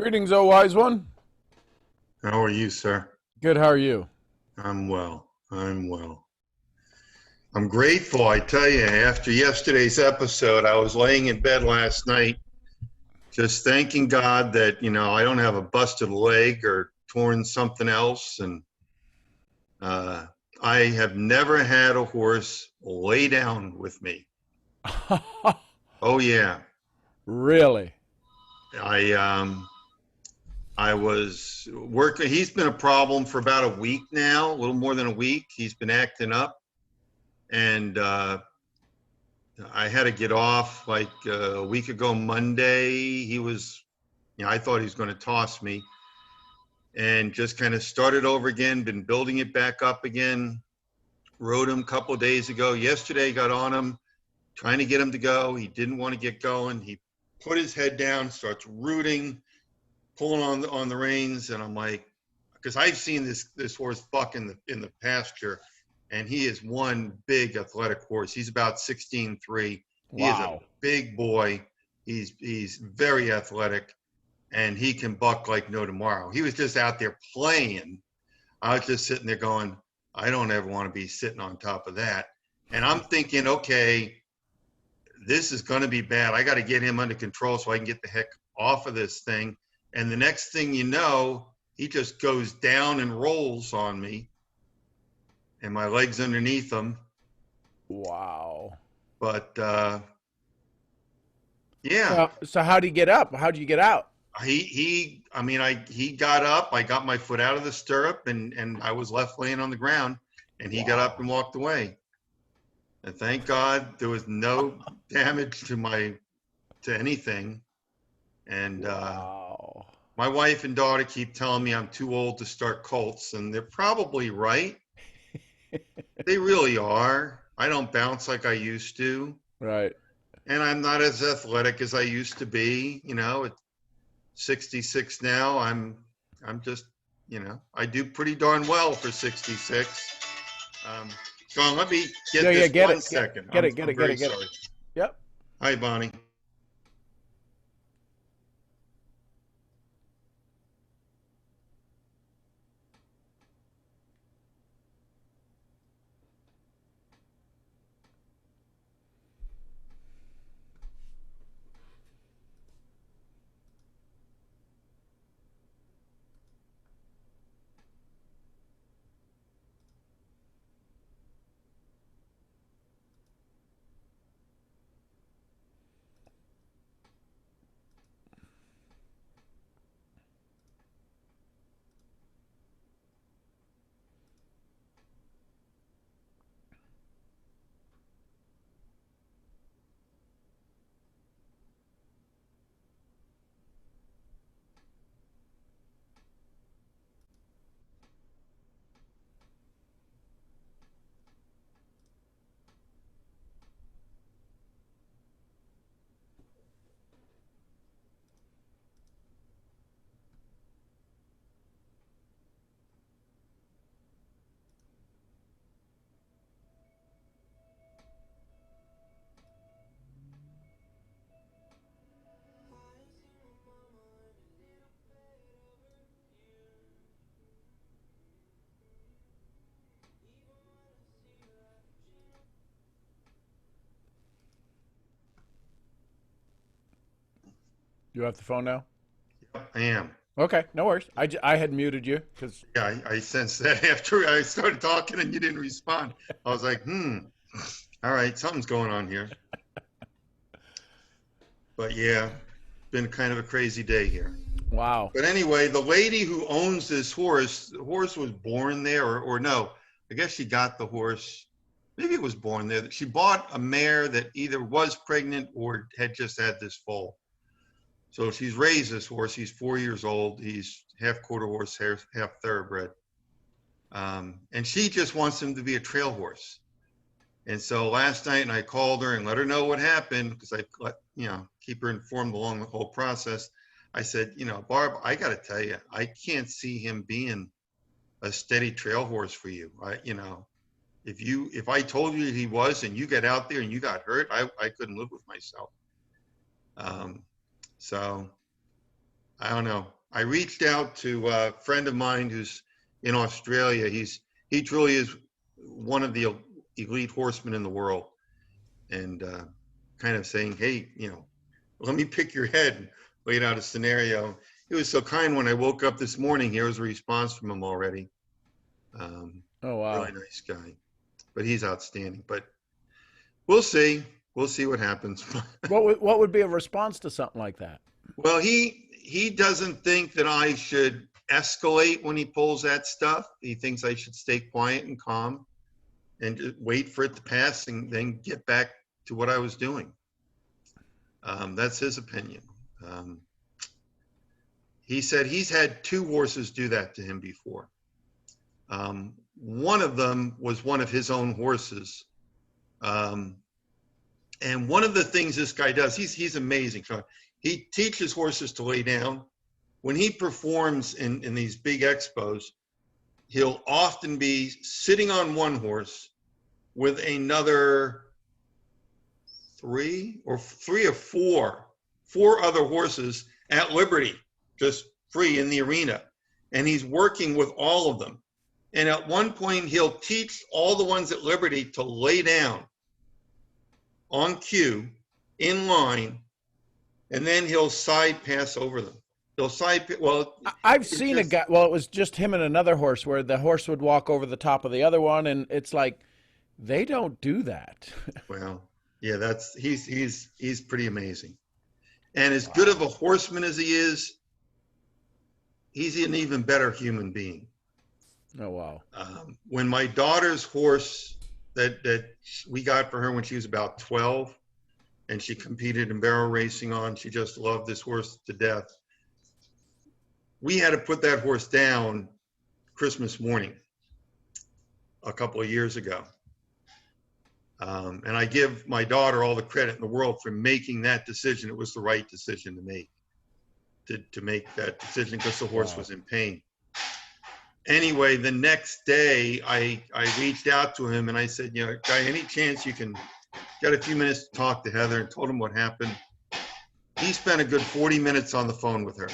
Greetings, O wise one. How are you, sir? Good, how are you? I'm well. I'm well. I'm grateful. I tell you, after yesterday's episode, I was laying in bed last night just thanking God that, I don't have a busted leg or torn something else. And uh, I have never had a horse lay down with me. Oh, yeah. Really? I, um, I was working. He's been a problem for about a week now, a little more than a week. He's been acting up. And I had to get off like a week ago Monday. He was, I thought he was going to toss me and just kind of started over again, been building it back up again. Rode him a couple of days ago. Yesterday, got on him, trying to get him to go. He didn't want to get going. He put his head down, starts rooting, pulling on the reins. And I'm like, because I've seen this horse buck in the pasture, and he is one big athletic horse. He's about 16'3". He is a Wow. big boy. He's very athletic, and he can buck like no tomorrow. He was just out there playing. I was just sitting there going, I don't ever want to be sitting on top of that. And I'm thinking, okay, this is going to be bad. I got to get him under control so I can get the heck off of this thing. And the next thing you know, he just goes down and rolls on me, and my legs underneath him. Wow. But yeah, So how'd he get up? How'd you get out? he got up. I got my foot out of the stirrup, and I was left laying on the ground, and he got up Wow. and walked away. And thank God there was no damage to anything. And Wow. my wife and daughter keep telling me I'm too old to start colts, and they're probably right. They really are. I don't bounce like I used to, Right. and I'm not as athletic as I used to be. At 66 now, I'm just, I do pretty darn well for 66. Sean, let me get Yeah, this get one it. second. Get it, get I'm it, get very it, get it. sorry. Yep. Hi, Bonnie. You have the phone now? I am. Okay, no worries. I had muted you because Yeah, I sensed that after I started talking and you didn't respond. I was like, all right, something's going on here. But yeah, been kind of a crazy day here. wow. But anyway, the lady who owns this horse, the horse was born there, or no, I guess she got the horse. Maybe it was born there. She bought a mare that either was pregnant or had just had this foal. So she's raised this horse. He's 4 years old. He's half quarter horse, half thoroughbred. And she just wants him to be a trail horse. And so last night, and I called her and let her know what happened because I let, keep her informed along the whole process. I said, Barb, I got to tell you, I can't see him being a steady trail horse for you. If I told you he was and you got out there and you got hurt, I couldn't live with myself. So I don't know. I reached out to a friend of mine who's in Australia. He truly is one of the elite horsemen in the world, and kind of saying, hey, let me pick your head and laid out a scenario. He was so kind. When I woke up this morning, here was a response from him already. Oh, wow. Really nice guy, but he's outstanding. But we'll see. We'll see what happens. What would be a response to something like that? Well, he doesn't think that I should escalate when he pulls that stuff. He thinks I should stay quiet and calm and just wait for it to pass and then get back to what I was doing. That's his opinion. He said he's had 2 horses do that to him before. One of them was one of his own horses. And one of the things this guy does, he's amazing. He teaches horses to lay down. When he performs in these big expos, he'll often be sitting on one horse with another 3 or 4 other horses at liberty, just free in the arena. And he's working with all of them. And at one point, he'll teach all the ones at liberty to lay down on cue, in line, and then he'll side pass over them. I've seen a guy, well, it was just him and another horse where the horse would walk over the top of the other one, and it's like, they don't do that. Well, yeah, he's pretty amazing. And as good of a horseman as he is, he's an even better human being. Oh, wow. When my daughter's horse that we got for her when she was about 12, and she competed in barrel racing on, she just loved this horse to death. We had to put that horse down Christmas morning a couple of years ago. And I give my daughter all the credit in the world for making that decision. It was the right decision to make, to make that decision because the horse was in pain. Anyway, the next day I reached out to him and I said, Guy, any chance you can get a few minutes to talk to Heather, and told him what happened. He spent a good 40 minutes on the phone with her.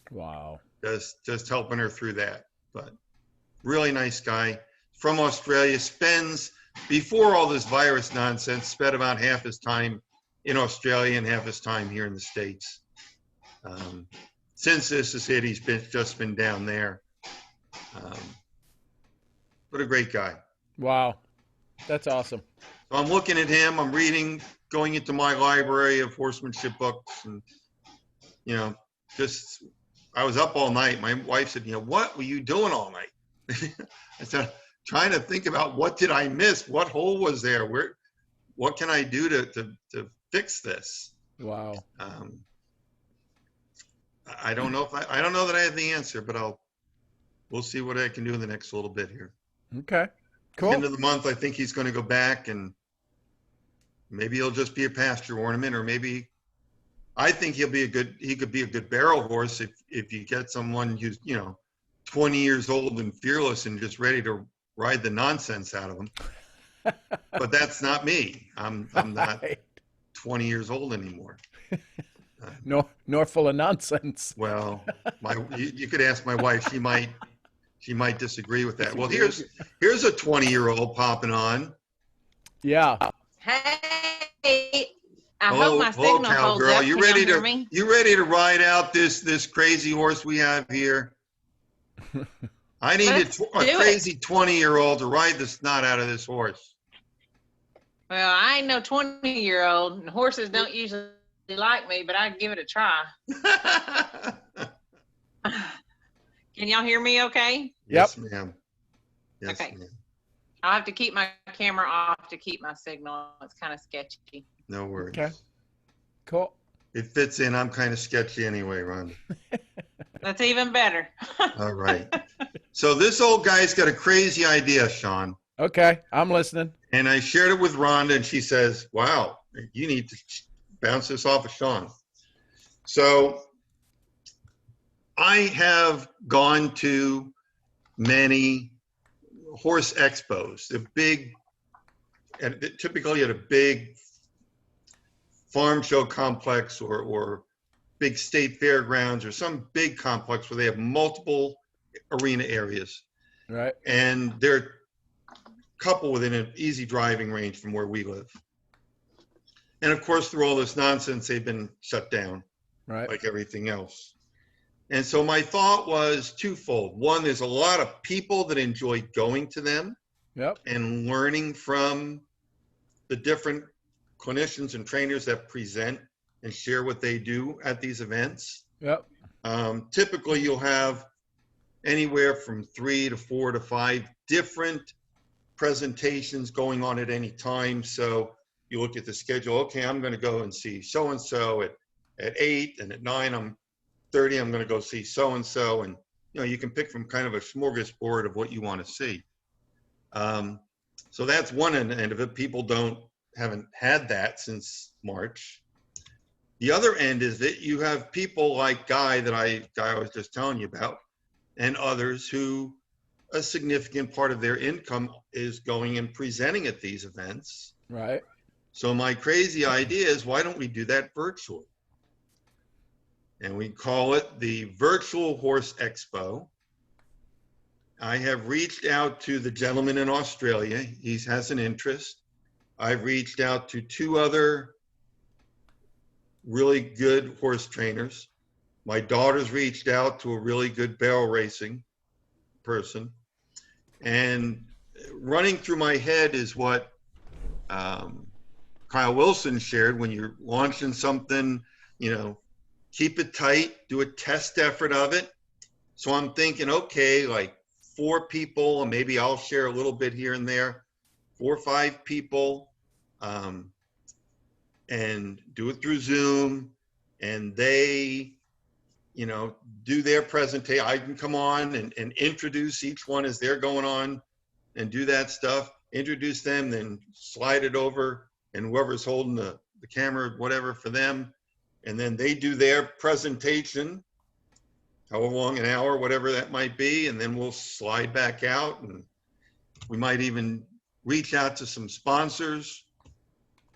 Wow. Just helping her through that. But really nice guy from Australia, before all this virus nonsense, spent about half his time in Australia and half his time here in the States. Since this has hit, he's just been down there. What a great guy. Wow. That's awesome. So I'm looking at him, I'm reading, going into my library of horsemanship books, and, I was up all night. My wife said, what were you doing all night? I said, trying to think about what did I miss? What hole was there? What can I do to fix this? Wow. I don't know I don't know that I have the answer, but we'll see what I can do in the next little bit here. Okay. Cool. End of the month, I think he's going to go back, and maybe he'll just be a pasture ornament, or maybe I think he could be a good barrel horse if you get someone who's 20 years old and fearless and just ready to ride the nonsense out of him. But that's not me. I'm not 20 years old anymore. Nor full of nonsense. Well, you could ask my wife. She might disagree with that. Well, here's a 20-year-old popping on. Yeah. Hey, I hope my signal holds girl. up. You Can ready y'all hear me? you ready to ride out this crazy horse we have here? I need a crazy 20-year-old to ride the snot out of this horse. Well, I ain't no 20-year-old, and horses don't usually like me, but I'd give it a try. Can y'all hear me okay? Yes, ma'am. Yes, Okay. ma'am. I'll have to keep my camera off to keep my signal. It's kind of sketchy. No worries. Okay. Cool. It fits in. I'm kind of sketchy anyway, Rhonda. That's even better. All right. So this old guy's got a crazy idea, Sean. Okay. I'm listening. And I shared it with Rhonda, and she says, wow, you need to bounce this off of Sean. So I have gone to many horse expos, typically at a big farm show complex or big state fairgrounds or some big complex where they have multiple arena areas. Right. And they're a couple within an easy driving range from where we live. And of course, through all this nonsense, they've been shut down, Right. like everything else. And so my thought was twofold. One, there's a lot of people that enjoy going to them. Yep. And learning from the different clinicians and trainers that present and share what they do at these events. Yep. Typically, you'll have anywhere from 3 to 4 to 5 different presentations going on at any time. So you look at the schedule. Okay, I'm going to go and see so-and-so at 8, and at 9:30, I'm going to go see so-and-so. And, you can pick from kind of a smorgasbord of what you want to see. So that's one end of it. People haven't had that since March. The other end is that you have people like Guy I was just telling you about, and others who a significant part of their income is going and presenting at these events. Right. So my crazy idea is, why don't we do that virtually? And we call it the Virtual Horse Expo. I have reached out to the gentleman in Australia. He has an interest. I've reached out to 2 other really good horse trainers. My daughter's reached out to a really good barrel racing person. And running through my head is what Kyle Wilson shared: when you're launching something, keep it tight, do a test effort of it. So I'm thinking, okay, like 4 people, and maybe I'll share a little bit here and there, 4 or 5 people, and do it through Zoom, and they, do their presentation. I can come on and introduce each one as they're going on and do that stuff, introduce them, then slide it over, and whoever's holding the camera, whatever, for them, and then they do their presentation, however long, an hour, whatever that might be, and then we'll slide back out, and we might even reach out to some sponsors,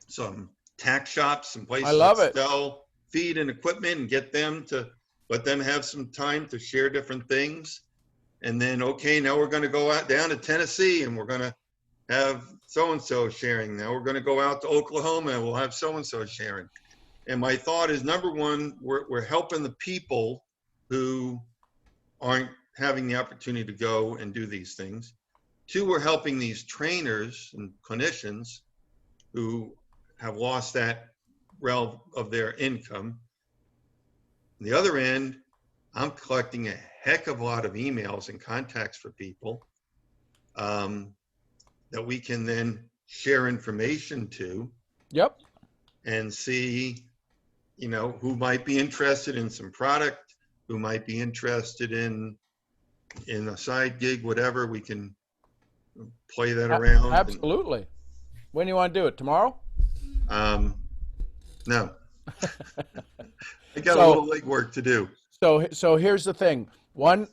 some tack shops, some places that sell feed and equipment, and get them to let them have some time to share different things. And then, okay, now we're going to go out down to Tennessee, and we're going to have so-and-so sharing. Now we're going to go out to Oklahoma, and we'll have so-and-so sharing. And my thought is, number one, we're helping the people who aren't having the opportunity to go and do these things. 2, we're helping these trainers and clinicians who have lost that realm of their income. On the other end, I'm collecting a heck of a lot of emails and contacts for people that we can then share information to. Yep. And see, who might be interested in some product, who might be interested in a side gig, whatever. We can play that around. Absolutely. When do you want to do it? Tomorrow? No. I got a little legwork to do. So here's the thing. One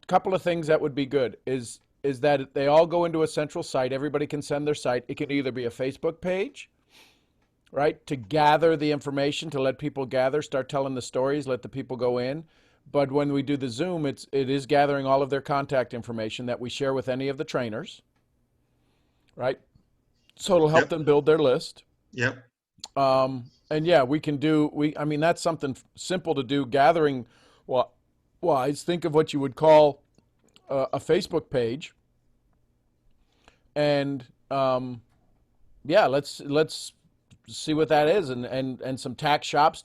couple of things that would be good is that they all go into a central site. Everybody can send their site. It can either be a Facebook page, right, to gather the information, to let people gather, start telling the stories, let the people go in. But when we do the Zoom, it is gathering all of their contact information that we share with any of the trainers, right? So it'll help them build their list. Yep. And yeah, we can do, I mean, that's something simple to do, gathering wise. Think of what you would call a Facebook page. And yeah, let's see what that is. And some tax shops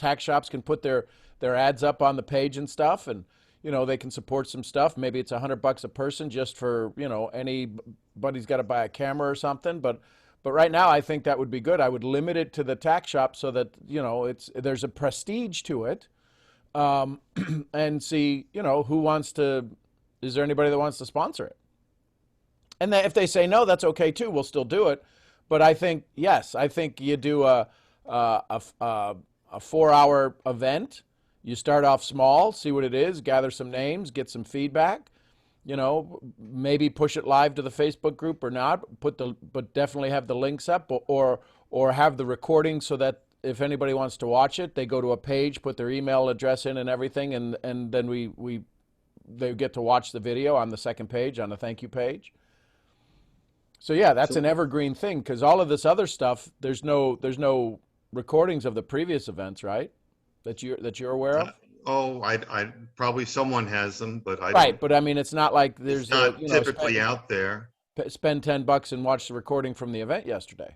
can put their ads up on the page and stuff, and they can support some stuff. Maybe it's $100 a person just for anybody's got to buy a camera or something. But right now, I think that would be good. I would limit it to the tax shop so that there's a prestige to it, and see who wants to. Is there anybody that wants to sponsor it? And then if they say no, that's okay too. We'll still do it. But I think yes, I think you do a 4-hour event. You start off small, see what it is, gather some names, get some feedback. Maybe push it live to the Facebook group or not. But definitely have the links up, or have the recording so that if anybody wants to watch it, they go to a page, put their email address in and everything, and then they get to watch the video on the second page, on the thank you page. So yeah, that's So- an evergreen thing, because all of this other stuff, there's no recordings of the previous events, right? That you're aware of. Oh, I probably someone has them, but I Right, don't. but I mean, it's not like there's It's not you know, typically out there. spend $10 and watch the recording from the event yesterday.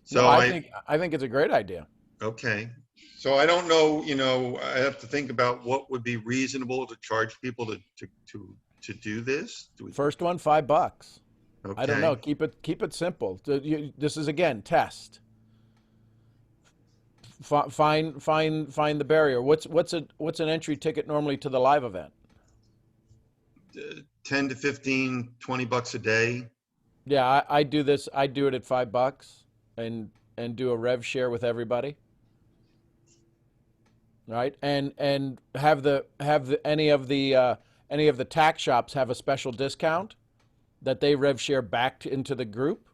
So No, I think it's a great idea. okay. So I don't know, I have to think about what would be reasonable to charge people to do this. First one, $5. Okay. I don't know. Keep it simple. This is again test. Find the barrier. What's an entry ticket normally to the live event? 10 to 15, $20 a day. Yeah, I do this. I do it at $5 and do a rev share with everybody. Right, and have any of the tax shops have a special discount that they rev share back into the group.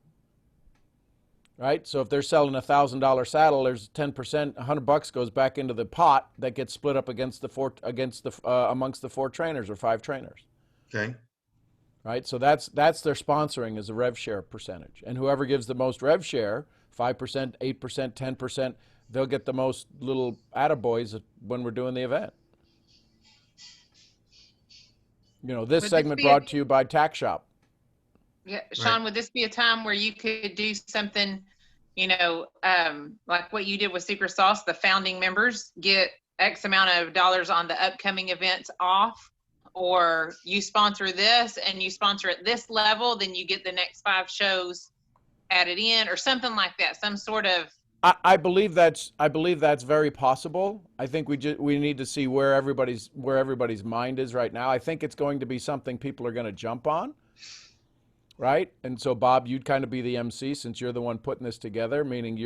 Right, so if they're selling $1,000 saddle, there's 10%, $100 goes back into the pot that gets split up amongst the 4 trainers or 5 trainers. Okay. Right, so that's their sponsoring is a rev share percentage, and whoever gives the most rev share, 5%, 8%, 10%, they'll get the most little attaboys when we're doing the event. This Would this segment be a- brought to you by Tax Shop. Yeah, Sean, would this be a time where you could do something, like what you did with Secret Sauce, the founding members get X amount of dollars on the upcoming events off, or you sponsor this and you sponsor at this level, then you get the next 5 shows added in, or something like that, some sort of. I believe that's very possible. I think we need to see where everybody's mind is right now. I think it's going to be something people are going to jump on. Right, and so Bob, you'd kind of be the MC since you're the one putting this together. Meaning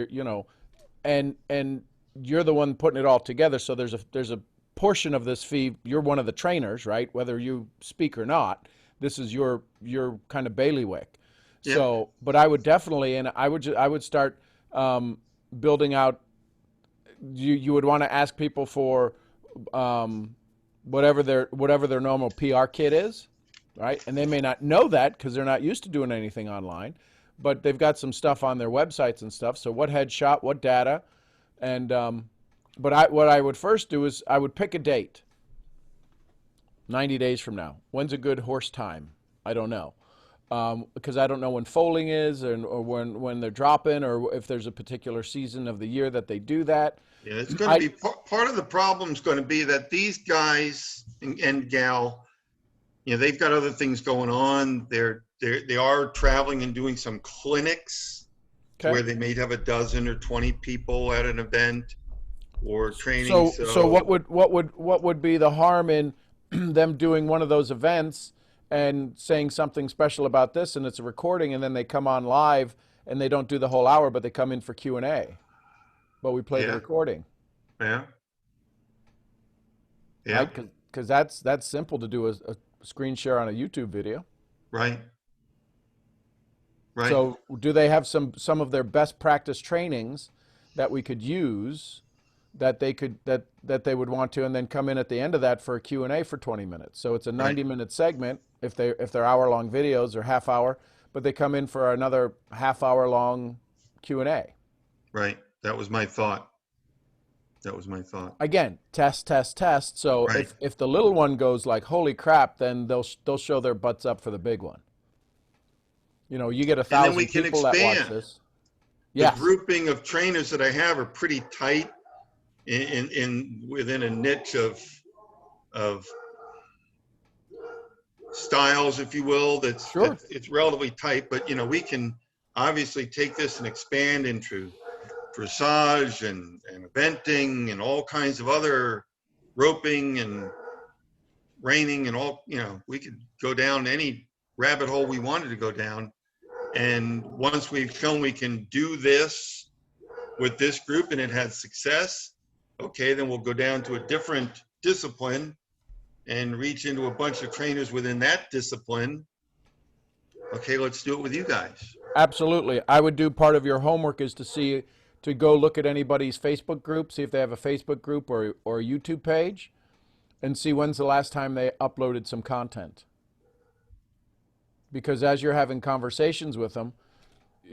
and you're the one putting it all together. So there's a portion of this fee. You're one of the trainers, right? Whether you speak or not, this is your kind of bailiwick. Yeah. So, but I would definitely, and I would start building out. You would want to ask people for whatever their normal PR kit is. Right, and they may not know that because they're not used to doing anything online, but they've got some stuff on their websites and stuff. So what headshot, what data, and what I would first do is I would pick a date. 90 days from now. When's a good horse time? I don't know, because I don't know when foaling is, or when they're dropping, or if there's a particular season of the year that they do that. Yeah, it's going to be part of the problem is going to be that these guys and gal, they've got other things going on. They are traveling and doing some clinics where they may have a dozen or 20 people at an event or training. So what would be the harm in them doing one of those events and saying something special about this, and it's a recording, and then they come on live and they don't do the whole hour, but they come in for Q&A, but we play the recording. Yeah. Yeah. Right? Because that's simple to do a screen share on a YouTube video. Right. Right. So do they have some of their best practice trainings that we could use that they would want to, and then come in at the end of that for a Q&A for 20 minutes. So it's a 90-minute segment if they're hour-long videos or half hour, but they come in for another half-hour-long Q&A. Right. That was my thought. Again, test. So if the little one goes like, holy crap, then they'll show their butts up for the big one. You get 1,000 people that watch this. The grouping of trainers that I have are pretty tight within a niche of styles, if you will. It's relatively tight, but we can obviously take this and expand into dressage and eventing and all kinds of other roping and reining and all, we could go down any rabbit hole we wanted to go down. And once we've shown we can do this with this group and it has success, okay, then we'll go down to a different discipline and reach into a bunch of trainers within that discipline. Okay, let's do it with you guys. Absolutely. I would do part of your homework is to go look at anybody's Facebook group, see if they have a Facebook group or a YouTube page, and see when's the last time they uploaded some content. Because as you're having conversations with them,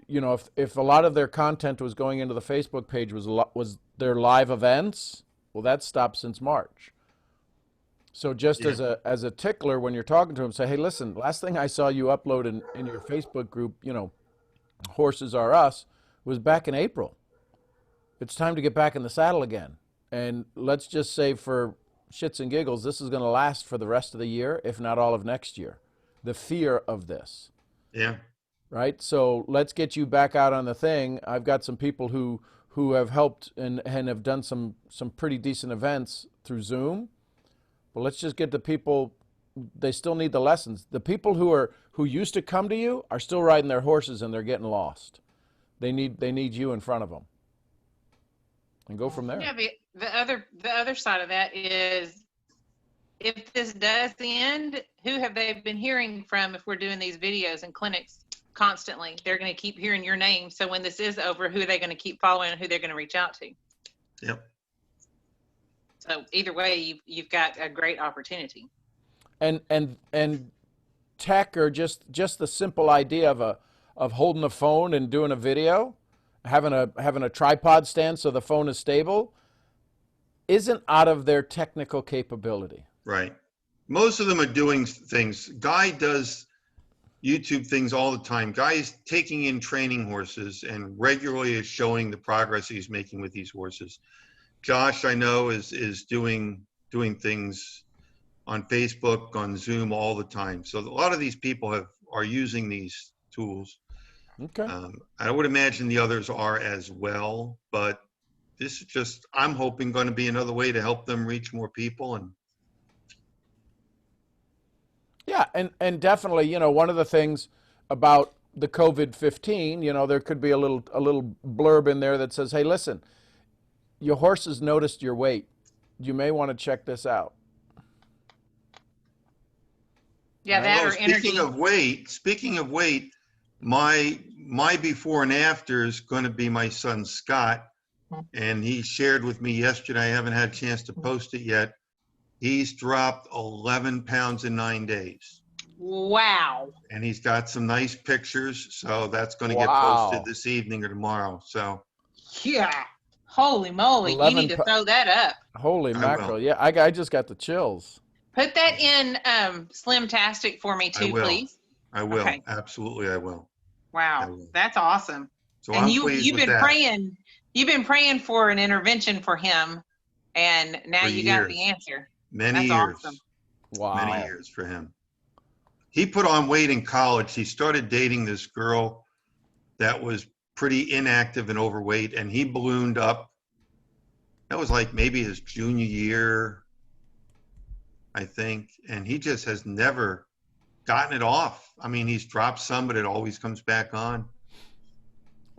you know, if a lot of their content was going into the Facebook page was their live events, well, that stopped since March. So just Yeah. as a tickler, when you're talking to them, say, hey, listen, last thing I saw you upload in your Facebook group, you know, Horses Are Us, was back in April. It's time to get back in the saddle again. And let's just say for shits and giggles, this is going to last for the rest of the year, if not all of next year. The fear of this, Yeah. right? So let's get you back out on the thing. I've got some people who have helped and have done some pretty decent events through Zoom. But let's just get the people. They still need the lessons. The people who used to come to you are still riding their horses and they're getting lost. They need you in front of them, and go from there. Yeah, the other side of that is, if this does end, who have they been hearing from if we're doing these videos and clinics constantly? They're going to keep hearing your name. So when this is over, who are they going to keep following and who they're going to reach out to? Yep. So either way, you've got a great opportunity. And tech, or just the simple idea of holding a phone and doing a video, having a tripod stand so the phone is stable, isn't out of their technical capability. Right. Most of them are doing things. Guy does YouTube things all the time. Guy is taking in training horses and regularly is showing the progress he's making with these horses. Josh, I know, is doing things on Facebook, on Zoom all the time. So a lot of these people are using these tools. Okay. I would imagine the others are as well, but this is just, I'm hoping, going to be another way to help them reach more people. And Yeah, and definitely, you know, one of the things about the COVID-19, you know, there could be a little blurb in there that says, hey, listen, your horse has noticed your weight. You may want to check this out. Yeah, that or energy. Speaking of weight, my before and after is going to be my son Scott, and he shared with me yesterday. I haven't had a chance to post it yet. He's dropped 11 pounds in 9 days. Wow. And he's got some nice pictures, so that's going to get Wow. posted this evening or tomorrow. So Yeah. Holy moly. You 11 need to throw that up. Holy I mackerel. will. Yeah, I just got the chills. Put that in Slimtastic for me too, will. please. I will. Okay. Absolutely, I will. I Wow. will. That's awesome. So And I'm you've pleased with been that. you've been praying for an intervention for him, and now For you got years. the answer. Many That's years. awesome. Wow. Many years for him. He put on weight in college. He started dating this girl that was pretty inactive and overweight, and he ballooned up. That was like maybe his junior year, I think. And he just has never gotten it off. I mean, he's dropped some, but it always comes back on.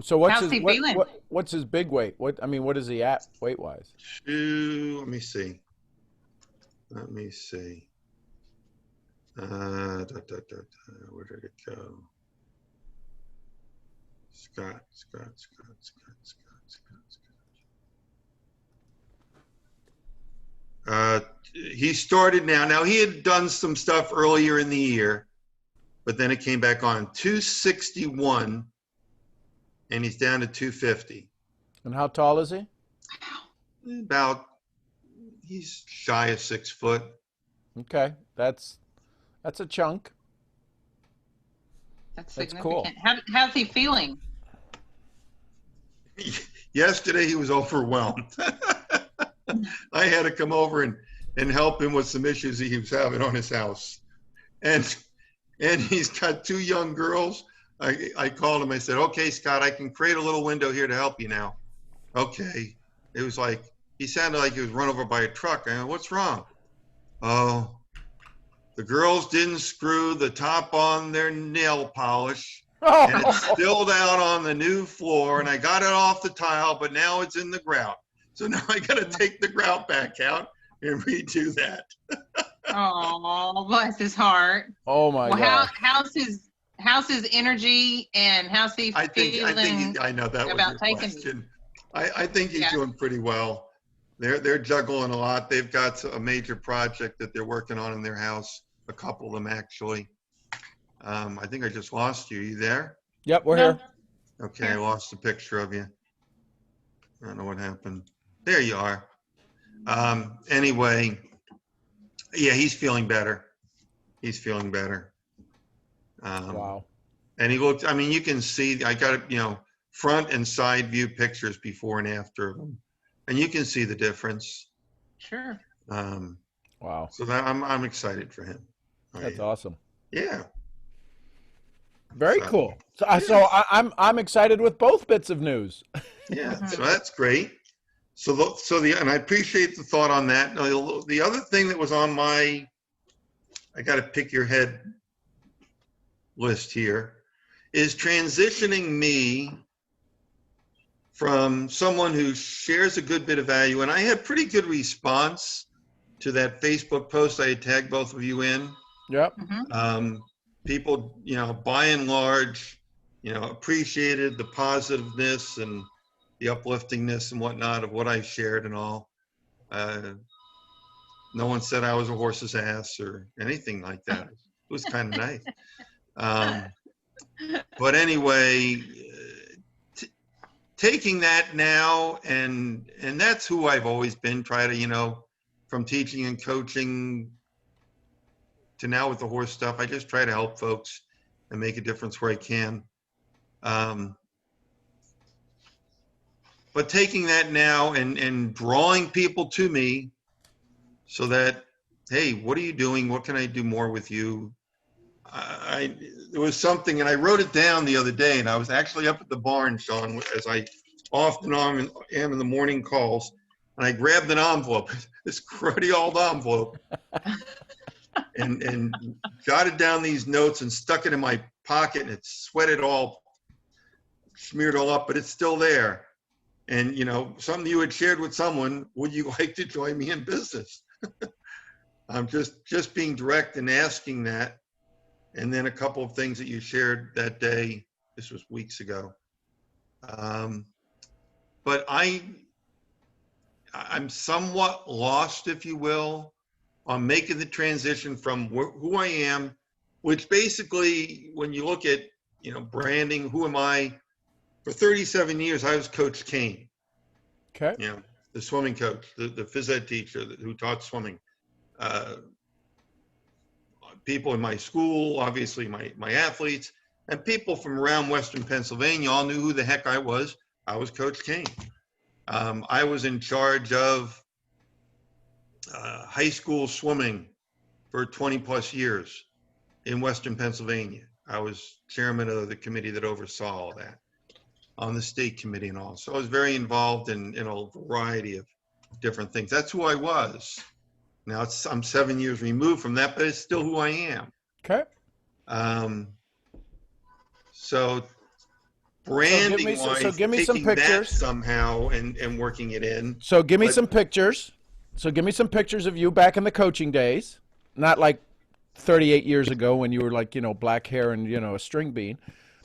So what's How's his he feeling? what's his big weight? What is he at weight wise? Let me see. Where did it go? Scott. He started now. Now he had done some stuff earlier in the year, but then it came back on 261, and he's down to 250. And how tall is he? He's shy of 6 foot. Okay, that's a chunk. That's That's significant. How's he feeling? Yesterday he was overwhelmed. I had to come over and help him with some issues he was having on his house. And he's got 2 young girls. I called him. I said, okay, Scott, I can create a little window here to help you now. Okay. It was like, he sounded like he was run over by a truck. I go, what's wrong? Oh, the girls didn't screw the top on their nail polish, and it's still down on the new floor, and I got it off the tile, but now it's in the grout. So now I got to take the grout back out and redo that. Oh, bless his heart. Oh my Well, God. how's his energy and how's he feeling? I know that was about your taking- question. I think he's Yeah. doing pretty well. They're juggling a lot. They've got a major project that they're working on in their house. A couple of them actually. I think I just lost you. You there? Yep, we're No. here. Okay, I Yeah. lost a picture of you. I don't know what happened. There you are. Anyway, yeah, he's feeling better. He's feeling better. Wow. And he looked, I mean, you can see, I got, front and side view pictures before and after of him. And you can see the difference. Sure. Wow. So that I'm excited for him. That's awesome. Yeah. Very So- cool. So, Yeah. I'm excited with both bits of news. Yeah, so that's great. And I appreciate the thought on that. Now, the other thing that was on my, I got to pick your head list here, is transitioning me from someone who shares a good bit of value. And I had pretty good response to that Facebook post I had tagged both of you in. Yep. People, by and large, appreciated the positiveness and the upliftingness and whatnot of what I shared and all. No one said I was a horse's ass or anything like that. It was kind of nice. But anyway, taking that now, and that's who I've always been, try to, from teaching and coaching to now with the horse stuff, I just try to help folks and make a difference where I can. But taking that now and drawing people to me so that, hey, what are you doing? What can I do more with you? There was something, and I wrote it down the other day, and I was actually up at the barn, Sean, as I often am in the morning calls, and I grabbed an envelope, this cruddy old envelope, and jotted down these notes and stuck it in my pocket, and it sweated all, smeared all up, but it's still there. And, something you had shared with someone, would you like to join me in business? I'm just being direct and asking that. And then a couple of things that you shared that day, this was weeks ago. But I'm somewhat lost, if you will, on making the transition from who I am, which basically, when you look at, branding, who am I? For 37 years, I was Coach Kane. Okay. The swimming coach, the phys ed teacher who taught swimming. People in my school, obviously my athletes, and people from around Western Pennsylvania all knew who the heck I was. I was Coach Kane. I was in charge of high school swimming for 20 plus years in Western Pennsylvania. I was chairman of the committee that oversaw all that on the state committee and all. So I was very involved in a variety of different things. That's who I was. Now I'm 7 years removed from that, but it's still who I am. Okay. So branding wise, give me some taking that pictures. somehow and working it in. So give me But- some pictures. So give me some pictures of you back in the coaching days, not like 38 years ago when you were like, black hair and, a string bean.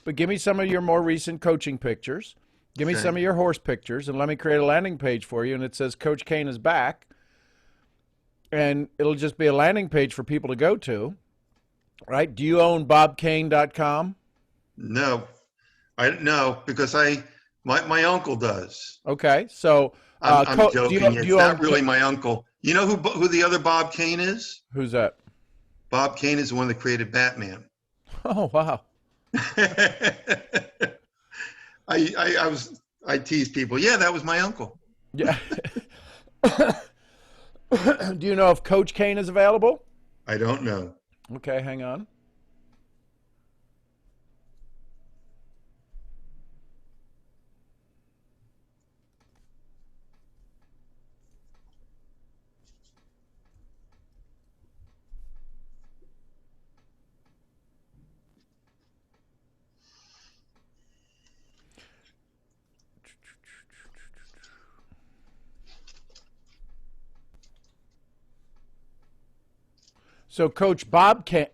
But give me some of your more recent coaching pictures. Give me Okay. some of your horse pictures, and let me create a landing page for you. And it says Coach Kane is back. And it'll just be a landing page for people to go to, right? Do you own bobkane.com? No, because my uncle does. Okay, so I'm joking. do It's you not own, really my uncle. You know who the other Bob Kane is? who's that? Bob Kane is the one that created Batman. Oh, wow. I tease people. Yeah, that was my uncle. Yeah. Do you know if Coach Kane is available? I don't know. Okay, hang on. So Coach Bob Kane,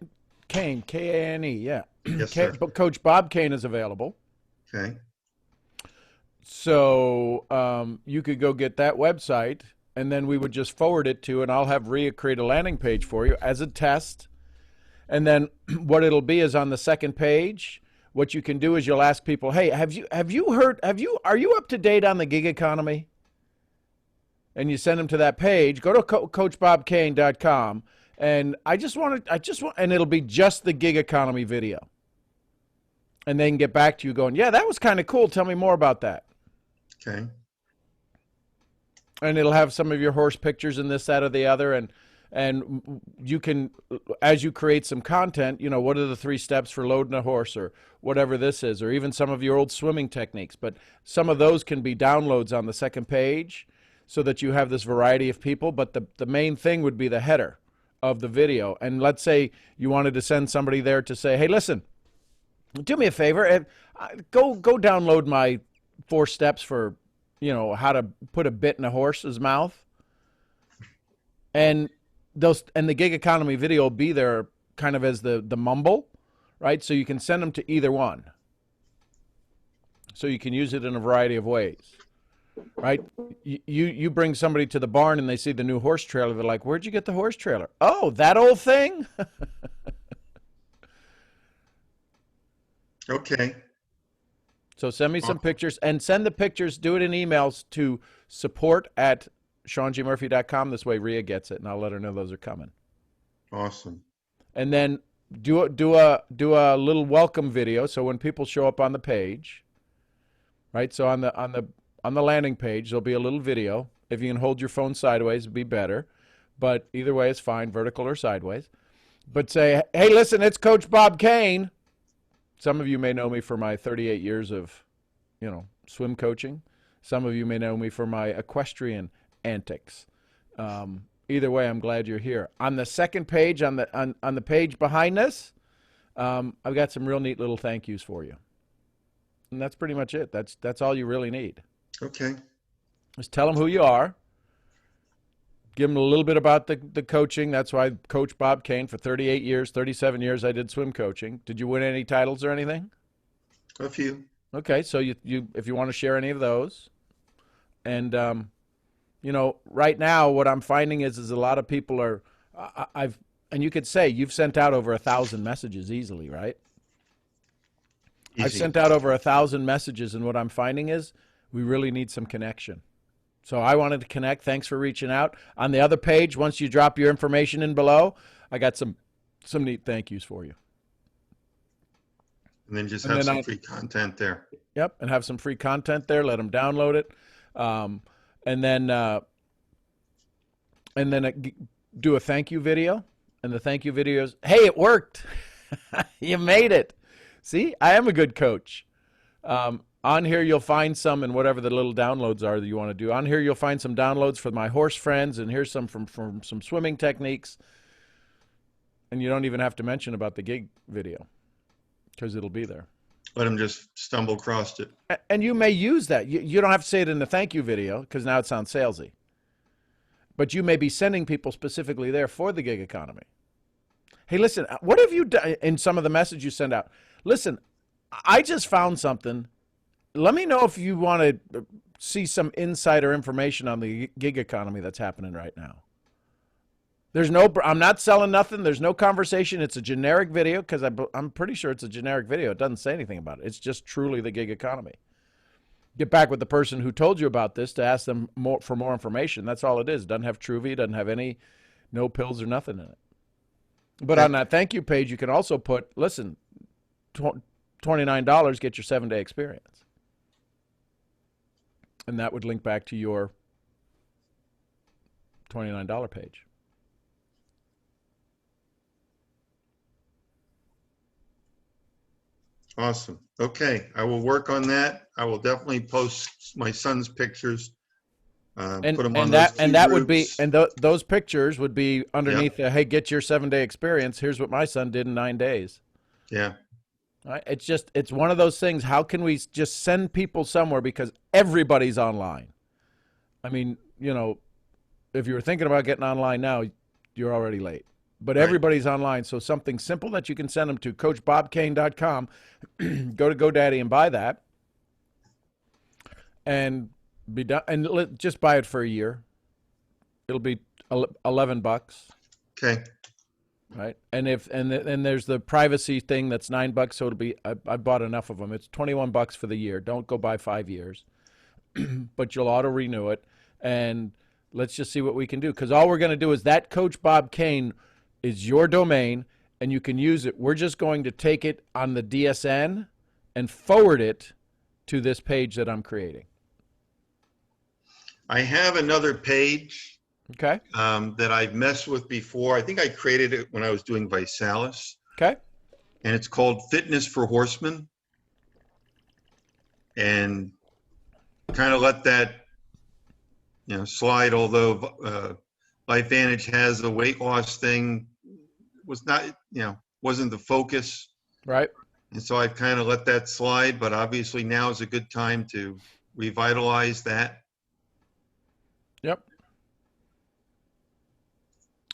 Kane, K-A-N-E, yeah. Yes, sir. Coach Bob Kane is available. Okay. So you could go get that website, and then we would just forward it to, and I'll have Rhea create a landing page for you as a test. And then what it'll be is on the second page, what you can do is you'll ask people, hey, are you up to date on the gig economy? And you send them to that page. Go to coachbobkane.com, and and it'll be just the gig economy video. And they can get back to you going, yeah, that was kind of cool. Tell me more about that. Okay. And it'll have some of your horse pictures and this, that, or the other. And you can, as you create some content, what are the 3 steps for loading a horse or whatever this is, or even some of your old swimming techniques. But some of those can be downloads on the second page so that you have this variety of people. But the main thing would be the header of the video. And let's say you wanted to send somebody there to say, hey, listen, do me a favor, go download my 4 steps for, how to put a bit in a horse's mouth. And the gig economy video will be there kind of as the mumble, right? So you can send them to either one. So you can use it in a variety of ways, right? You bring somebody to the barn and they see the new horse trailer. They're like, where'd you get the horse trailer? Oh, that old thing? Okay. So send me some pictures, and send the pictures, do it in emails to support@SeanGMurphy.com. This way Rhea gets it, and I'll let her know those are coming. Awesome. And then do a little welcome video, so when people show up on the page, right? So on the landing page, there'll be a little video. If you can hold your phone sideways, it'd be better. But either way is fine, vertical or sideways. But say, hey, listen, it's Coach Bob Kane. Some of you may know me for my 38 years of, swim coaching. Some of you may know me for my equestrian antics. Either way, I'm glad you're here. On the second page, on the page behind this, I've got some real neat little thank yous for you. And that's pretty much it. That's all you really need. Okay. Just tell them who you are. Give them a little bit about the coaching. That's why I coached Bob Kane for 38 years, 37 years I did swim coaching. Did you win any titles or anything? A few. Okay, so you if you want to share any of those. And, right now what I'm finding is a lot of people are, and you could say you've sent out over 1,000 messages easily, right? Easy. I've sent out over 1,000 messages, and what I'm finding is we really need some connection. So I wanted to connect. Thanks for reaching out. On the other page, once you drop your information in below, I got some neat thank yous for you. And then just have some free content there. Yep, and have some free content there. Let them download it, and then do a thank you video. And the thank you videos, hey, it worked. You made it. See, I am a good coach. On here, you'll find some, and whatever the little downloads are that you want to do. On here, you'll find some downloads for my horse friends, and here's some from some swimming techniques. And you don't even have to mention about the gig video because it'll be there. Let them just stumble across it. And you may use that. You don't have to say it in the thank you video because now it sounds salesy. But you may be sending people specifically there for the gig economy. Hey, listen, what have you done in some of the message you send out? Listen, I just found something. Let me know if you want to see some insider information on the gig economy that's happening right now. I'm not selling nothing. There's no conversation. It's a generic video because I'm pretty sure it's a generic video. It doesn't say anything about it. It's just truly the gig economy. Get back with the person who told you about this to ask them for more information. That's all it is. It doesn't have Truvy. Doesn't have no pills or nothing in it. But on that thank you page, you can also put, listen, $29, get your 7-day experience. And that would link back to your $29 page. Awesome. Okay. I will work on that. I will definitely post my son's pictures. Put them on that would be, groups. and those pictures would be underneath the, hey, get your 7-day experience. Here's what my son did in 9 days. Yeah. Right? It's one of those things. How can we just send people somewhere because everybody's online? I mean, if you were thinking about getting online now, you're already late. but Right. everybody's online. So something simple that you can send them to coachbobkane.com. Go to GoDaddy and buy that, and be done. And just buy it for a year. It'll be $11, Okay. right? And and there's the privacy thing that's $9. So it'll be I bought enough of them. It's $21 for the year. Don't go buy 5 years, but you'll auto renew it, and let's just see what we can do. Because all we're going to do is that Coach Bob Kane is your domain, and you can use it. We're just going to take it on the DSN and forward it to this page that I'm creating. I have another page Okay. that I've messed with before. I think I created it when I was doing Visalis, Okay. and it's called Fitness for Horsemen. And kind of let that, slide. Although LifeVantage has a weight loss thing, was not, wasn't the focus. Right. And so I've kind of let that slide, but obviously now is a good time to revitalize that. Yep.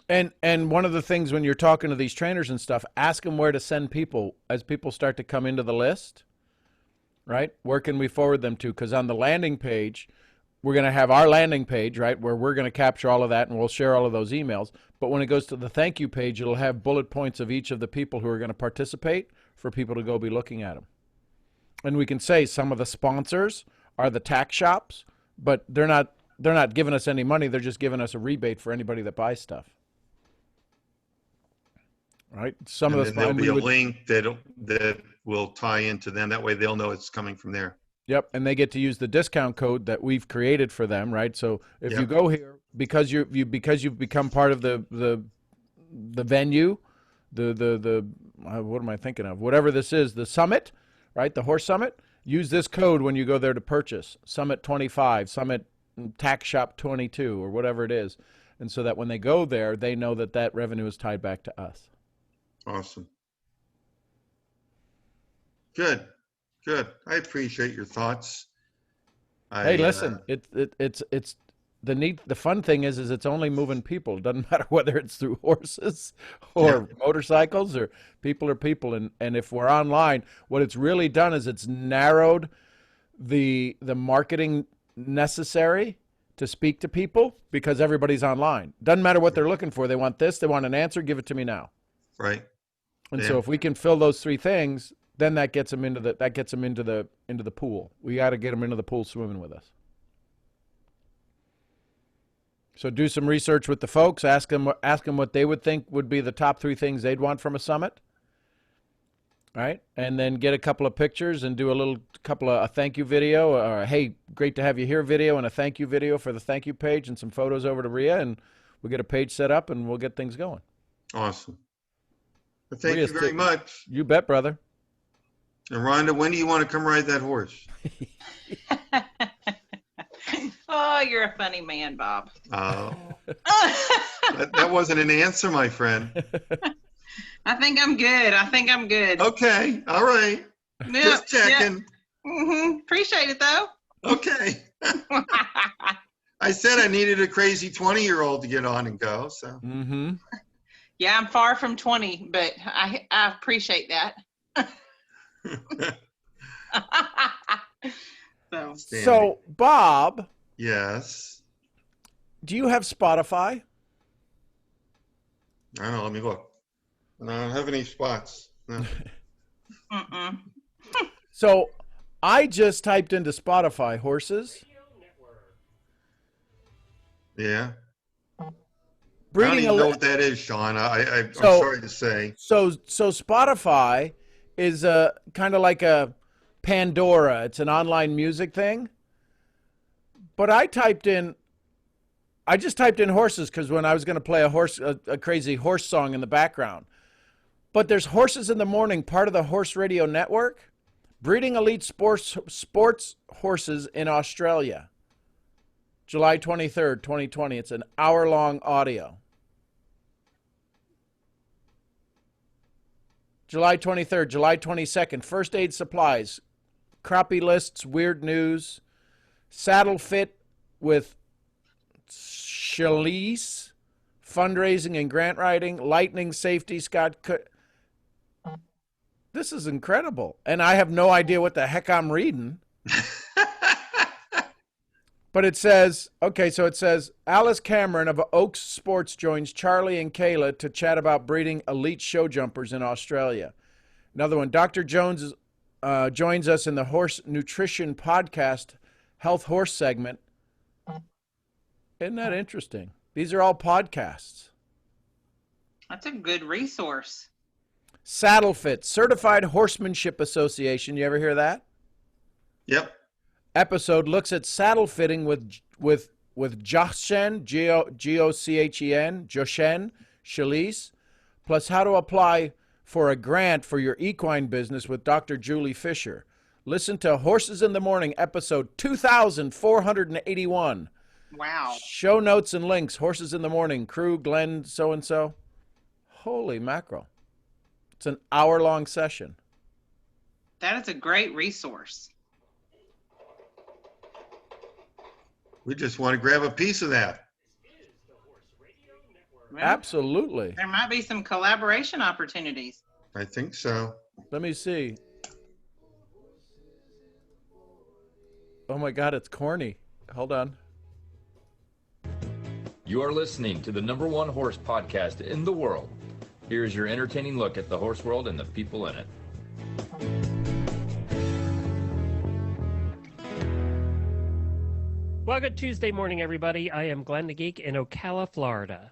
And one of the things when you're talking to these trainers and stuff, ask them where to send people as people start to come into the list, right? Where can we forward them to? Because on the landing page, we're going to have our landing page, right, where we're going to capture all of that and we'll share all of those emails. But when it goes to the thank you page, it'll have bullet points of each of the people who are going to participate for people to go be looking at them. And we can say some of the sponsors are the tax shops, but they're not giving us any money. They're just giving us a rebate for anybody that buys stuff. Right? Some And of then the there'll be a link that will tie into them. That way they'll know it's coming from there. Yep, and they get to use the discount code that we've created for them, right? So if you Yep. go here because you've become part of the venue, the what am I thinking of? Whatever this is, the summit, right? The horse summit. Use this code when you go there to purchase. Summit 25, Summit Tax Shop 22, or whatever it is, and so that when they go there, they know that that revenue is tied back to us. Awesome. Good. I appreciate your thoughts. Hey, listen, it's the fun thing is it's only moving people. It doesn't matter whether it's through horses or motorcycles or people, and if we're online, what it's really done is it's narrowed the marketing necessary to speak to people because everybody's online. Doesn't matter what they're looking for. They want this, they want an answer, give it to me now. Right. And Yeah. so if we can fill those three things, then that gets them into the pool. We got to get them into the pool swimming with us. So do some research with the folks. Ask them what they would think would be the top three things they'd want from a summit. Right, and then get a couple of pictures and do a thank you video, or hey, great to have you here video, and a thank you video for the thank you page, and some photos over to Rhea, and we'll get a page set up and we'll get things going. Awesome. Well, thank Rhea's you very much. You bet, brother. And Rhonda, when do you want to come ride that horse? Oh, you're a funny man, Bob. That wasn't an answer, my friend. I think I'm good. Okay. All right. Yeah, Just checking. Yeah. Appreciate it though. Okay. I said I needed a crazy 20-year-old to get on and go. So. Mm-hmm. Yeah, I'm far from 20, but I appreciate that. So, Bob, Yes. do you have Spotify? I don't know. Let me look. No, I don't have any spots. No. Mm-mm. So, I just typed into Spotify horses. Yeah. I don't Breeding even know what that is, Sean. I'm sorry to say. So Spotify is kind of like a Pandora. It's an online music thing. But I just typed in horses because when I was going to play a crazy horse song in the background. But there's Horses in the Morning, part of the Horse Radio Network, breeding elite sports horses in Australia. July 23rd, 2020. It's an hour-long audio. July 23rd, July 22nd, first aid supplies, crappie lists, weird news, saddle fit with Chalise, fundraising and grant writing, lightning safety, This is incredible. And I have no idea what the heck I'm reading. But it says, okay, so it says, Alice Cameron of Oaks Sports joins Charlie and Kayla to chat about breeding elite show jumpers in Australia. Another one, Dr. Jones joins us in the Horse Nutrition Podcast Health Horse segment. Isn't that interesting? These are all podcasts. That's a good resource. Saddle Fit, Certified Horsemanship Association. You ever hear that? Yep. Episode looks at saddle fitting with Jochen, G-O-C-H-E-N, Jochen Schalise, plus how to apply for a grant for your equine business with Dr. Julie Fisher. Listen to Horses in the Morning, episode 2481. Wow. Show notes and links, Horses in the Morning, crew, Glenn, so-and-so. Holy mackerel. It's an hour-long session. That is a great resource. We just want to grab a piece of that. Well, Absolutely. there might be some collaboration opportunities. I think so. Let me see. Oh my God, it's corny. Hold on. You are listening to the #1 horse podcast in the world. Here's your entertaining look at the horse world and the people in it. Well, good Tuesday morning, everybody. I am Glenn the Geek in Ocala, Florida.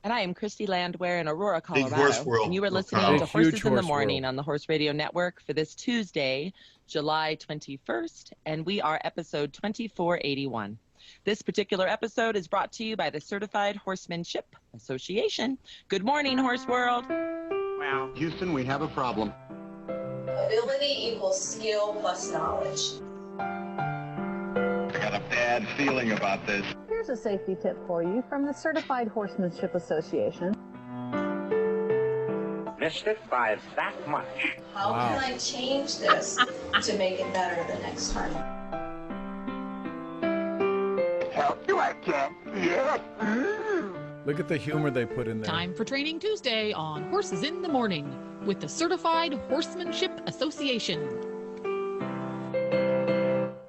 And I am Christy Landwehr in Aurora, Big Colorado. horse world. And you are listening Ocala. to Big, Horses huge in the horse Morning world. on the Horse Radio Network for this Tuesday, July 21st, and we are episode 2481. This particular episode is brought to you by the Certified Horsemanship Association. Good morning, Horse World. Wow. Houston, we have a problem. Ability equals skill plus knowledge. I got a bad feeling about this. Here's a safety tip for you from the Certified Horsemanship Association. Missed it by that much. How Wow. can I change this to make it better the next time? Help you, I can. Yeah. Look at the humor they put in there. Time for Training Tuesday on Horses in the Morning with the Certified Horsemanship Association.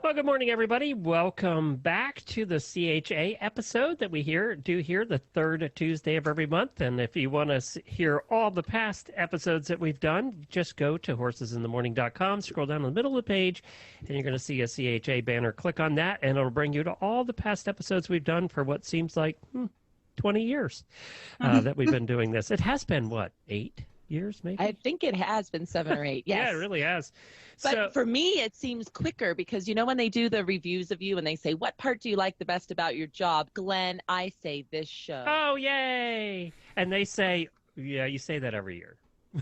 Well, good morning, everybody. Welcome back to the CHA episode that we do here the third Tuesday of every month. And if you want to hear all the past episodes that we've done, just go to horsesinthemorning.com, scroll down in the middle of the page, and you're going to see a CHA banner. Click on that, and it'll bring you to all the past episodes we've done for what seems like 20 years that we've been doing this. It has been, what, 8 years maybe? I think it has been 7 or 8. Yes. Yeah, it really has. But for me, it seems quicker because, you know, when they do the reviews of you and they say, what part do you like the best about your job? Glenn, I say this show. Oh, yay. And they say, yeah, you say that every year.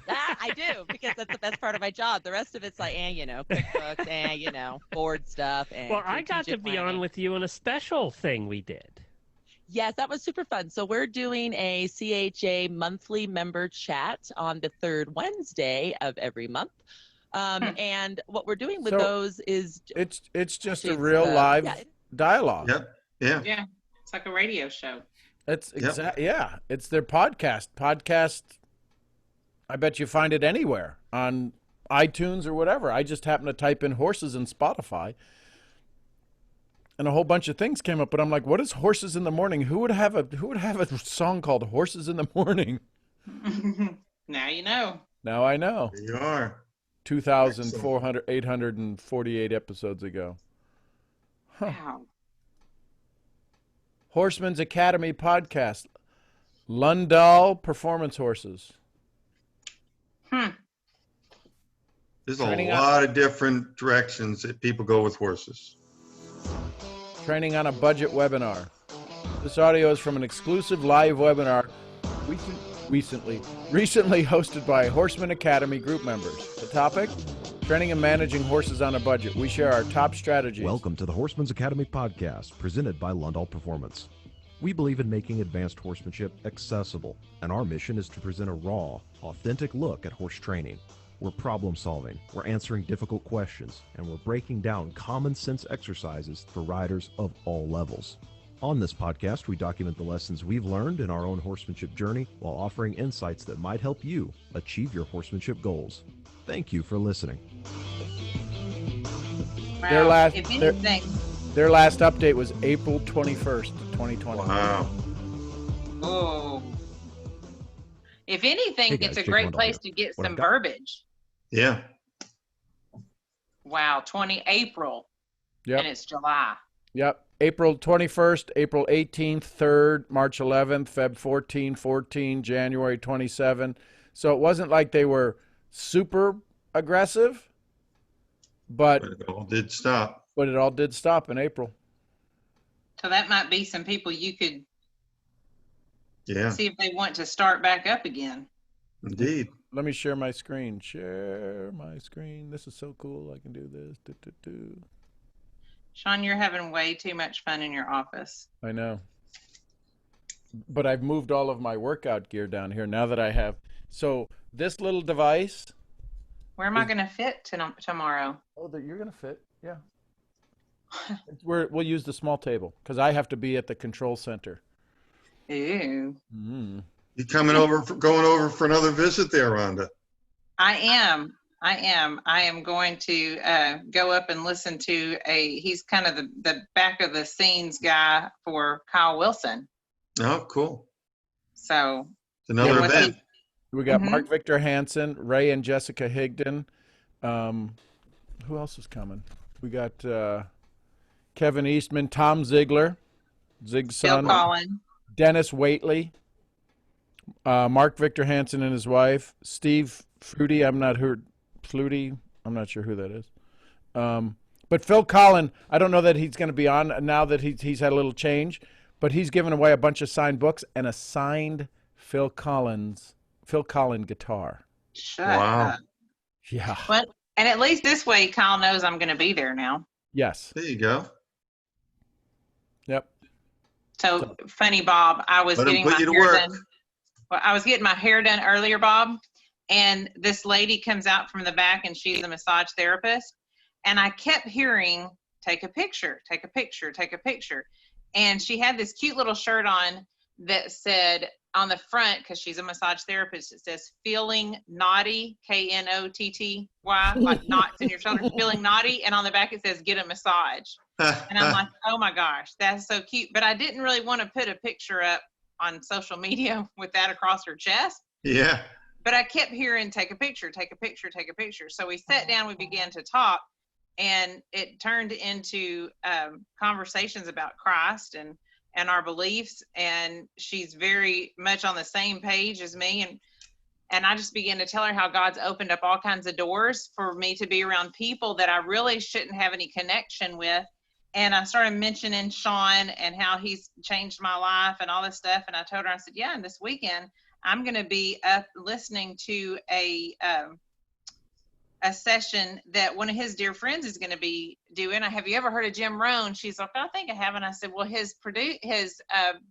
I do, because that's the best part of my job. The rest of it's like, QuickBooks, board stuff. And Well, I got to strategic be on planning. with you in a special thing we did. Yes, that was super fun. So we're doing a CHA monthly member chat on the third Wednesday of every month. And what we're doing with So, those is It's just a It's, real live yeah. dialogue. Yep. Yeah. Yeah. It's like a radio show. It's Yep. yeah, it's their podcast. I bet you find it anywhere on iTunes or whatever. I just happened to type in horses in Spotify, and a whole bunch of things came up. But I'm like, what is Horses in the Morning? Who would have a song called Horses in the Morning? Now you know. Now I know. There you are. 848 episodes ago. Wow. Horseman's Academy podcast. Lundall Performance Horses. There's a Training lot of different directions that people go with horses. Training on a budget webinar. This audio is from an exclusive live webinar recently hosted by Horseman Academy group members. The topic? Training and managing horses on a budget. We share our top strategies. Welcome to the Horseman's Academy podcast, presented by Lundall Performance. We believe in making advanced horsemanship accessible, and our mission is to present a raw, authentic look at horse training. We're problem solving, we're answering difficult questions, and we're breaking down common sense exercises for riders of all levels. On this podcast, we document the lessons we've learned in our own horsemanship journey while offering insights that might help you achieve your horsemanship goals. Thank you for listening. Wow. Their last If their, anything, their last update was April 21st, 2020. Wow. oh, if anything, Hey guys, it's a Jake great Wendell place here. to get What some I've got- verbiage. Yeah. Wow, 20 April, Yep. and it's July. Yep. April 21st, April 18th, 3rd, March 11th, Feb 14, January 27. So it wasn't like they were super aggressive, but But it all did stop. it all did stop in April. So that might be some people you could Yeah, see if they want to start back up again. indeed. Let me share my screen. Share my screen. This is so cool. I can do this. Sean, you're having way too much fun in your office. I know. But I've moved all of my workout gear down here now that I have. So this little device. Where am I going to fit tomorrow? Oh, that you're going to fit. Yeah. We'll use the small table because I have to be at the control center. Ew. Mm. You going over for another visit there, Rhonda? I am going to go up and listen to he's kind of the back of the scenes guy for Kyle Wilson. Oh, cool. So It's another with event. We got Mhm. Mark Victor Hansen, Ray and Jessica Higdon. Who else is coming? We got Kevin Eastman, Tom Ziegler, Zig's Bill son, Collin. Dennis Waitley, Mark Victor Hansen and his wife, Steve Flutie. I'm not sure who that is. But Phil Collin, I don't know that he's going to be on now that he's had a little change, but he's given away a bunch of signed books and a signed Phil Collin guitar. Shut Wow. up. Yeah. Well, and at least this way, Kyle knows I'm going to be there now. Yes. There you go. Yep. So funny, Bob. I was Let 'em getting put my you to hair work. done. Well, I was getting my hair done earlier, Bob, and this lady comes out from the back, and she's a massage therapist, and I kept hearing, "Take a picture, take a picture, take a picture," and she had this cute little shirt on that said on the front, because she's a massage therapist, it says "Feeling Naughty," Knotty, like knots in your shoulders, feeling naughty, and on the back it says "Get a massage." And I'm like, oh my gosh, that's so cute. But I didn't really want to put a picture up on social media with that across her chest. Yeah. But I kept hearing, take a picture, take a picture, take a picture. So we sat down, we began to talk, and it turned into conversations about Christ and our beliefs. And she's very much on the same page as me. And I just began to tell her how God's opened up all kinds of doors for me to be around people that I really shouldn't have any connection with. And I started mentioning Sean and how he's changed my life and all this stuff. And I told her, I said, yeah, and this weekend I'm going to be up listening to a session that one of his dear friends is going to be doing. Have you ever heard of Jim Rohn? She's like, I think I have. And I said, well, his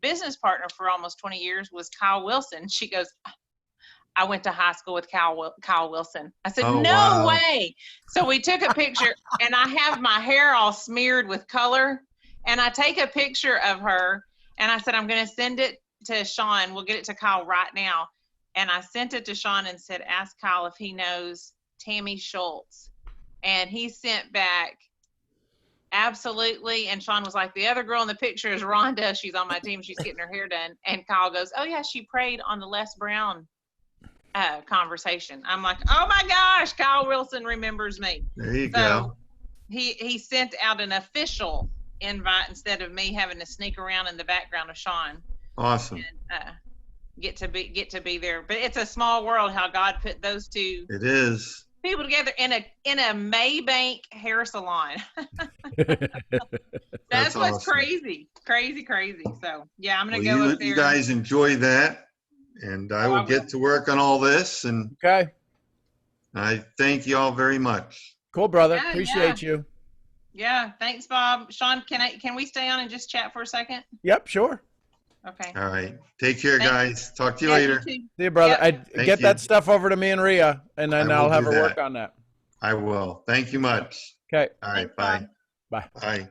business partner for almost 20 years was Kyle Wilson. She goes, I went to high school with Kyle Wilson. I said, Oh, no wow. way. So we took a picture, and I have my hair all smeared with color. And I take a picture of her, and I said, I'm going to send it to Sean. We'll get it to Kyle right now. And I sent it to Sean and said, ask Kyle if he knows Tammy Schultz. And he sent back, absolutely. And Sean was like, the other girl in the picture is Rhonda. She's on my team. She's getting her hair done. And Kyle goes, oh, yeah, she prayed on the Les Brown conversation. I'm like, oh my gosh, Kyle Wilson remembers me. There you So go. he sent out an official invite instead of me having to sneak around in the background of Sean Awesome. and get to be there. But it's a small world how God put those two It is. people together in a Maybank hair salon. That's what's awesome. crazy. So yeah, I'm gonna Well, go up there. you guys enjoy that, and I Oh, I will will. get to work on all this, and Okay. I thank you all very much. Cool, brother. Yeah, Appreciate you. Yeah, thanks, Bob. Sean, can we stay on and just chat for a second? Yep, sure. Okay. All right. Take care, Thanks. guys. Talk to you Yeah, later. too. See you, brother. Yep. I Thank get you. that stuff over to me and Rhea, and then I will I'll have do her work that. on that. I will. Thank you much. Okay. All right. Thanks, Bye. Bye. Bye.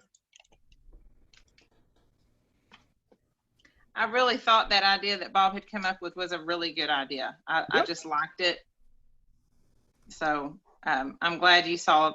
I really thought that idea that Bob had come up with was a really good idea. I just liked it. So I'm glad you saw